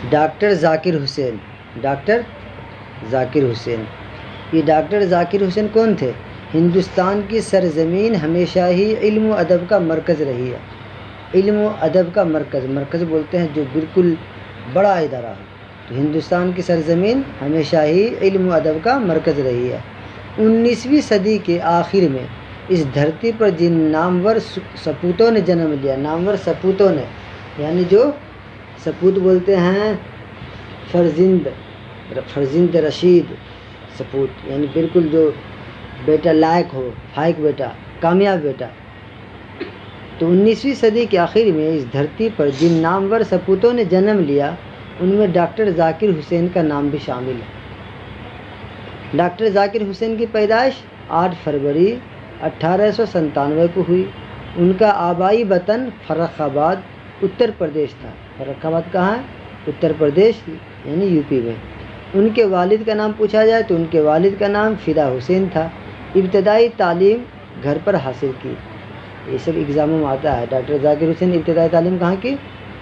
Doctor ذاکر حسین، doctor ذاکر حسین، یہ doctor ذاکر حسین کون تھے؟ ہندوستان کی سرزمین ہمیشہ ہی علم و ادب کا مرکز رہی ہے۔ علم و ادب کا مرکز، مرکز بولتے ہیں جو بالکل بڑا ادارہ ہو، تو ہندوستان کی سرزمین ہمیشہ ہی علم و ادب کا مرکز رہی ہے۔ 19ویں صدی کے آخر میں اس دھرتی پر جن نامور سپوتوں نے جنم لیا، نامور سپوتوں نے، یعنی جو سپوت بولتے ہیں فرزند رشید سپوت، یعنی بالکل جو بیٹا لائق ہو، فائق بیٹا، کامیاب بیٹا۔ تو 19ویں صدی کے آخر میں اس دھرتی پر جن نامور سپوتوں نے جنم لیا ان میں ڈاکٹر ذاکر حسین کا نام بھی شامل ہے۔ ڈاکٹر ذاکر حسین کی پیدائش 8 فروری 1897 کو ہوئی۔ ان کا آبائی وطن فرخ آباد اتر پردیش تھا۔ فرخ آباد کہاں ہے؟ اتر پردیش، یعنی یو پی میں۔ ان کے والد کا نام پوچھا جائے تو ان کے والد کا نام فدا حسین تھا۔ ابتدائی تعلیم گھر پر حاصل کی، یہ سب ایگزاموں میں آتا ہے۔ ڈاکٹر ذاکر حسین ابتدائی تعلیم کہاں کی؟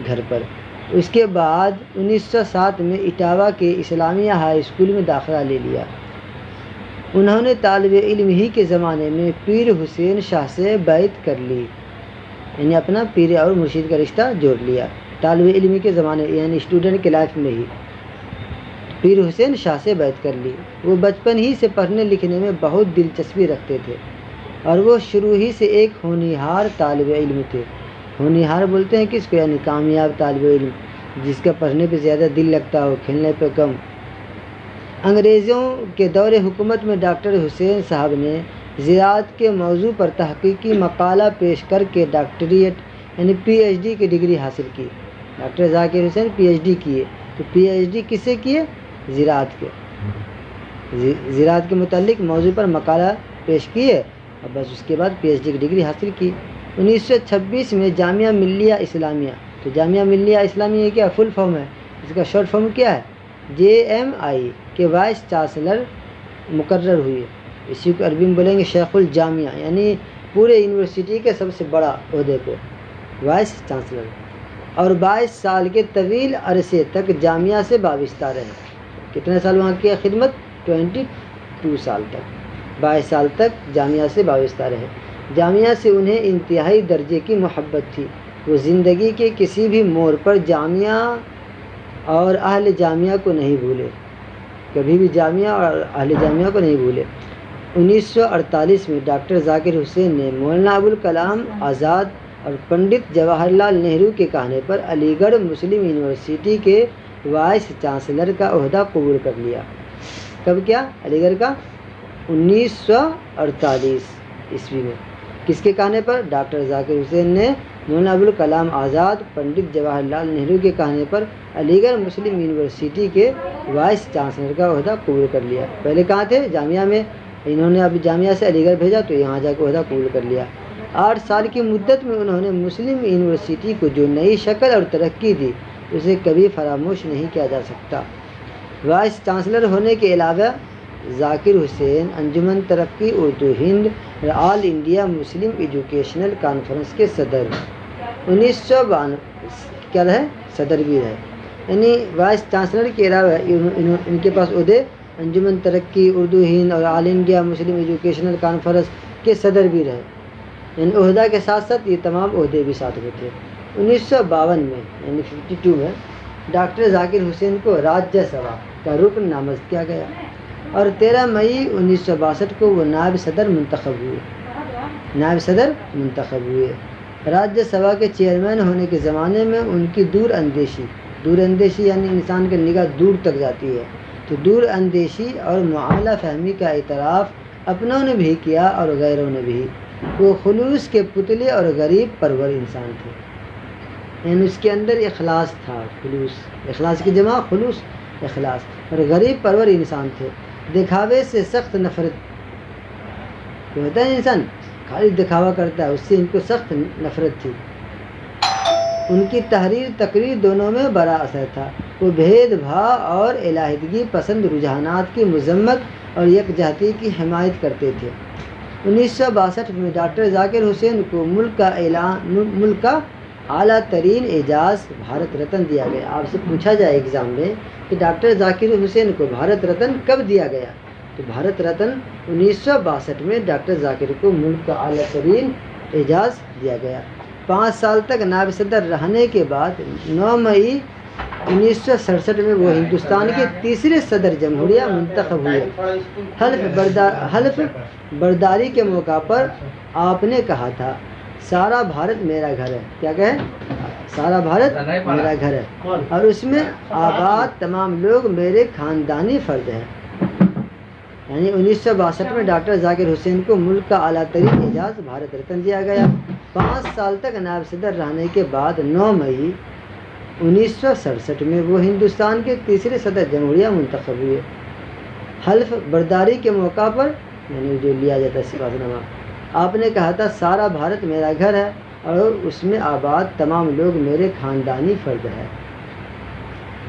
گھر پر۔ اس کے بعد 1907 میں اٹاوا کے اسلامیہ ہائی اسکول میں داخلہ لے لیا۔ انہوں نے طالب علم ہی کے زمانے میں پیر حسین شاہ سے بیعت کر لی، یعنی اپنا پیر اور مرشد کا رشتہ جوڑ لیا۔ طالب علم کے زمانے یعنی اسٹوڈنٹ کے لائف میں ہی پیر حسین شاہ سے بیعت کر لی۔ وہ بچپن ہی سے پڑھنے لکھنے میں بہت دلچسپی رکھتے تھے اور وہ شروع ہی سے ایک ہونہار طالب علم تھے۔ ہونہار بولتے ہیں کس کو؟ یعنی کامیاب طالب علم، جس کا پڑھنے پہ زیادہ دل لگتا ہو، کھیلنے پہ کم۔ انگریزوں کے دور حکومت میں ڈاکٹر حسین صاحب نے زراعت کے موضوع پر تحقیقی مقالہ پیش کر کے ڈاکٹریٹ یعنی پی ایچ ڈی کی ڈگری حاصل کی۔ ڈاکٹر ذاکر حسین پی ایچ ڈی کیے، تو پی ایچ ڈی کس سے کیے؟ زراعت کے، زراعت کے متعلق موضوع پر مقالہ پیش کیے اور بس اس کے بعد پی ایچ ڈی کی ڈگری حاصل کی۔ 1926 میں جامعہ ملیہ اسلامیہ، تو جامعہ ملیہ اسلامیہ یہ کیا فل فارم ہے؟ اس کا شارٹ فارم کیا ہے؟ JMI کے وائس چانسلر مقرر ہوئے۔ اسی کو عربی میں بولیں گے شیخ الجامعہ، یعنی پورے یونیورسٹی کے سب سے بڑا عہدے پہ وائس چانسلر، اور 22 سال کے طویل عرصے تک جامعہ سے وابستہ رہے۔ کتنے سال وہاں کیا خدمت؟ 22 سال تک، 22 سال تک جامعہ سے وابستہ رہے۔ جامعہ سے انہیں انتہائی درجے کی محبت تھی۔ وہ زندگی کے کسی بھی موڑ پر جامعہ اور اہل جامعہ کو نہیں بھولے، کبھی بھی جامعہ اور اہل جامعہ کو نہیں بھولے۔ 1948 میں ڈاکٹر ذاکر حسین نے مولانا ابوالکلام آزاد اور پنڈت جواہر لال نہرو کے کہنے پر علی گڑھ مسلم یونیورسٹی کے وائس چانسلر کا عہدہ قبول کر لیا۔ کب کیا؟ علی گڑھ کا 1948 عیسوی میں۔ کس کے کہنے پر؟ ڈاکٹر ذاکر حسین نے مولانا ابوالکلام آزاد، پنڈت جواہر لال نہرو کے کہنے پر علی گڑھ مسلم یونیورسٹی کے وائس چانسلر کا عہدہ قبول کر لیا۔ پہلے کہاں تھے؟ جامعہ میں، انہوں نے اب جامعہ سے علی گڑھ بھیجا تو یہاں جا کے عہدہ قبول کر لیا۔ 8 سال کی مدت میں انہوں نے مسلم یونیورسٹی کو جو نئی شکل اور ترقی دی اسے کبھی فراموش نہیں کیا جا سکتا۔ وائس چانسلر ہونے کے علاوہ ذاکر حسین انجمن ترقی اردو ہند اور آل انڈیا مسلم ایجوکیشنل کانفرنس کے صدر 1992 کیا رہے؟ صدر بھی رہے۔ یعنی وائس چانسلر کے علاوہ ان کے پاس عہدے انجمن ترقی اردو ہند اور آل انڈیا مسلم ایجوکیشنل کانفرنس کے صدر بھی رہے۔ ان عہدہ کے ساتھ ساتھ یہ تمام عہدے بھی ساتھ میں تھے۔ 1952 میں یعنی 52 میں ڈاکٹر ذاکر حسین کو راجیہ سبھا کا رکن نامزد کیا گیا اور 13 مئی 1962 کو وہ نائب صدر منتخب ہوئے۔ راجیہ سبھا کے چیئرمین ہونے کے زمانے میں ان کی دور اندیشی یعنی انسان کی نگاہ دور تک جاتی ہے، تو دور اندیشی اور معاملہ فہمی کا اعتراف اپنوں نے بھی کیا اور غیروں نے بھی۔ وہ خلوص کے پتلے اور غریب پرور انسان تھے، یعنی اس کے اندر اخلاص تھا، اخلاص کی جمع خلوص، اخلاص، اور غریب پرور انسان تھے۔ دکھاوے سے سخت نفرت، جو ہوتا ہے انسان خالی دکھاوا کرتا ہے، اس سے ان کو سخت نفرت تھی۔ ان کی تحریر تقریر دونوں میں بڑا اثر تھا۔ وہ بھید بھاؤ اور علیحدگی پسند رجحانات کی مذمت اور یکجہتی کی حمایت کرتے تھے۔ 1962 میں ڈاکٹر ذاکر حسین کو ملک کا اعلیٰ ترین اعزاز بھارت رتن دیا گیا۔ آپ سے پوچھا جائے ایگزام میں کہ ڈاکٹر ذاکر حسین کو بھارت رتن کب دیا گیا، تو بھارت رتن 1962 میں ڈاکٹر ذاکر کو ملک کا اعلیٰ ترین اعزاز دیا گیا۔ 5 سال تک نائب صدر رہنے کے بعد 9 مئی 1967 میں وہ ہندوستان کے تیسرے صدر جمہوریہ منتخب ہوئے۔ حلف برداری کے موقع پر آپ نے کہا تھا سارا بھارت میرا گھر ہے۔ کیا کہے؟ سارا بھارت میرا گھر ہے اور اس میں آباد تمام لوگ میرے خاندانی فرد ہیں۔ یعنی 1962 میں ڈاکٹر ذاکر حسین کو ملک کا اعلیٰ ترین اعزاز بھارت رتن دیا گیا۔ 5 سال تک نائب صدر رہنے کے بعد 9 مئی 1967 میں وہ ہندوستان کے تیسرے صدر جمہوریہ منتخب ہوئے۔ حلف برداری کے موقع پر یعنی جو لیا جاتا ہے سپاہی نامہ، آپ نے کہا تھا سارا بھارت میرا گھر ہے اور اس میں آباد تمام لوگ میرے خاندانی فرد ہیں۔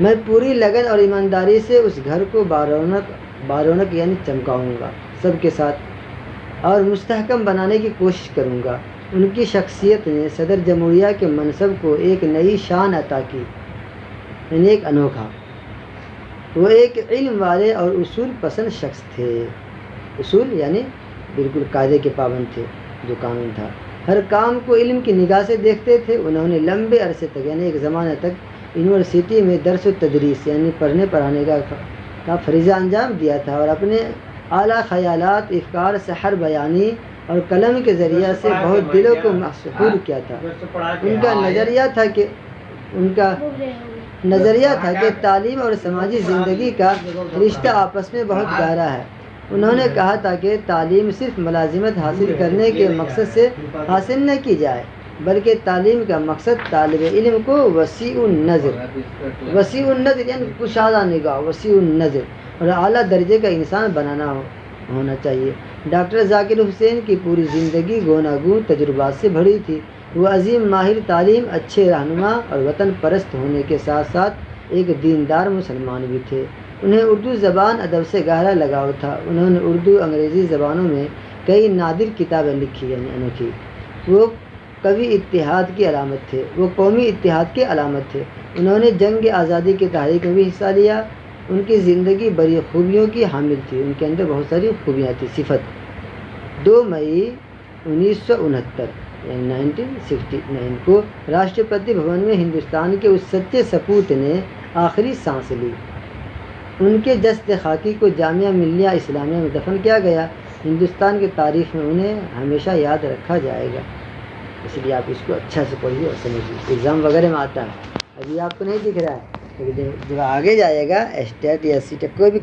میں پوری لگن اور ایمانداری سے اس گھر کو بارونق یعنی چمکاؤں گا سب کے ساتھ اور مستحکم بنانے کی کوشش کروں گا۔ ان کی شخصیت نے صدر جمہوریہ کے منصب کو ایک نئی شان عطا کی، یعنی ایک انوکھا۔ وہ ایک علم والے اور اصول پسند شخص تھے۔ اصول یعنی بالکل قاعدے کے پابند تھے، جو قانون تھا۔ ہر کام کو علم کی نگاہ سے دیکھتے تھے۔ انہوں نے لمبے عرصے تک یعنی ایک زمانے تک یونیورسٹی میں درس و تدریس یعنی پڑھنے پڑھانے کا فریضہ انجام دیا تھا اور اپنے اعلیٰ خیالات، افکار، سحر بیانی اور قلم کے ذریعہ سے بہت دلوں کو مسحور کیا تھا۔ ان کا نظریہ تھا کہ تعلیم اور سماجی زندگی کا رشتہ آپس میں بہت گہرا ہے۔ انہوں نے کہا تھا کہ تعلیم صرف ملازمت حاصل کرنے کے مقصد سے حاصل نہ کی جائے، بلکہ تعلیم کا مقصد طالب علم کو وسیع النظر یعنی کشادہ نگاہ، وسیع النظر اور اعلیٰ درجے کا انسان بنانا ہونا چاہیے۔ ڈاکٹر ذاکر حسین کی پوری زندگی گوناگون تجربات سے بھری تھی۔ وہ عظیم ماہر تعلیم، اچھے رہنما اور وطن پرست ہونے کے ساتھ ساتھ ایک دیندار مسلمان بھی تھے۔ انہیں اردو زبان ادب سے گہرا لگاؤ تھا۔ انہوں نے اردو، انگریزی زبانوں میں کئی نادر کتابیں لکھی یعنی انوکھی۔ وہ قومی اتحاد کی علامت تھے۔ وہ قومی اتحاد کے علامت تھے۔ انہوں نے جنگ آزادی کی تحریک میں بھی حصہ لیا۔ ان کی زندگی بڑی خوبیوں کی حامل تھی۔ ان کے اندر بہت ساری خوبیاں تھیں، صفت۔ 2 مئی 1969 یعنی 1969 کو راشٹرپتی بھون میں ہندوستان کے اس سچے سپوت نے آخری سانس لی۔ ان کے جسد خاکی کو جامعہ ملیہ اسلامیہ میں دفن کیا گیا۔ ہندوستان کی تاریخ میں انہیں ہمیشہ یاد رکھا جائے گا۔ اس لیے آپ اس کو اچھا سے پڑھیے اور سمجھیے۔ ایگزام وغیرہ میں آتا ہے، ابھی آپ کو نہیں دکھ رہا ہے، لیکن جب آگے جائے گا اسٹیٹ یا سی ٹیٹ کوئی بھی